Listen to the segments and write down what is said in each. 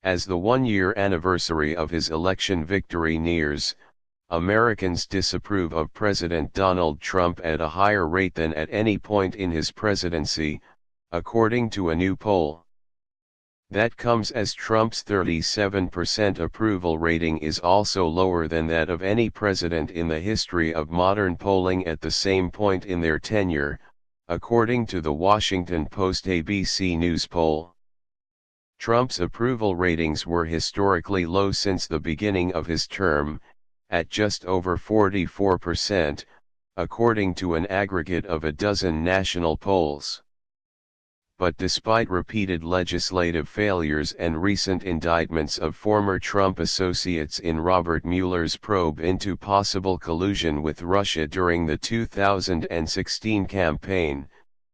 As the one-year anniversary of his election victory nears, Americans disapprove of President Donald Trump at a higher rate than at any point in his presidency, according to a new poll. That comes as Trump's 37% approval rating is also lower than that of any president in the history of modern polling at the same point in their tenure, according to the Washington Post ABC News poll. Trump's approval ratings were historically low since the beginning of his term, at just over 44%, according to an aggregate of a dozen national polls. But despite repeated legislative failures and recent indictments of former Trump associates in Robert Mueller's probe into possible collusion with Russia during the 2016 campaign,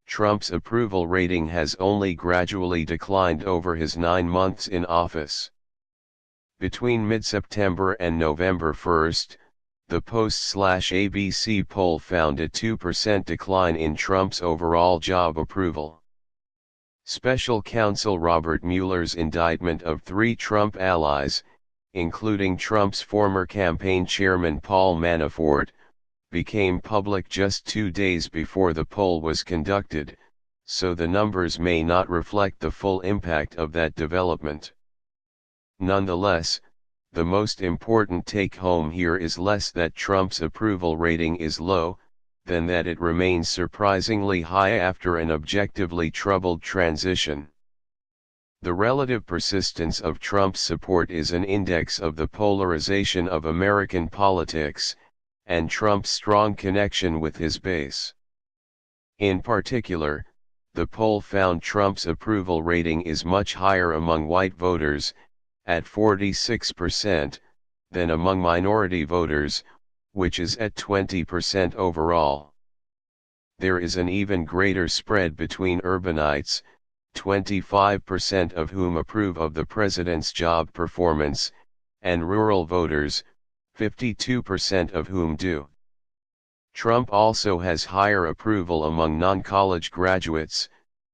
Trump's approval rating has only gradually declined over his 9 months in office. Between mid-September and November 1, the Post/ABC poll found a 2% decline in Trump's overall job approval. Special counsel Robert Mueller's indictment of 3 Trump allies, including Trump's former campaign chairman Paul Manafort, became public just 2 days before the poll was conducted, so the numbers may not reflect the full impact of that development. Nonetheless, the most important take-home here is less that Trump's approval rating is low, than that it remains surprisingly high after an objectively troubled transition. The relative persistence of Trump's support is an index of the polarization of American politics, and Trump's strong connection with his base. In particular, the poll found Trump's approval rating is much higher among white voters, at 46%, than among minority voters, which is at 20% overall. There is an even greater spread between urbanites, 25% of whom approve of the president's job performance, and rural voters, 52% of whom do. Trump also has higher approval among non-college graduates,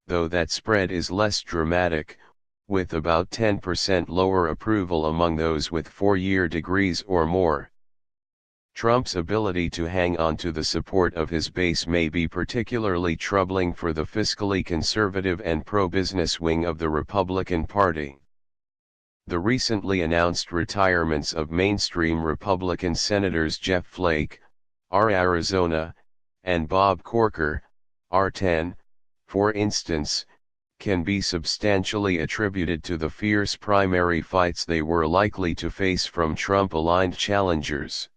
though that spread is less dramatic, with about 10% lower approval among those with 4-year degrees or more. Trump's ability to hang on to the support of his base may be particularly troubling for the fiscally conservative and pro-business wing of the Republican Party. The recently announced retirements of mainstream Republican Senators Jeff Flake, R. Arizona, and Bob Corker, R10, for instance, can be substantially attributed to the fierce primary fights they were likely to face from Trump-aligned challengers.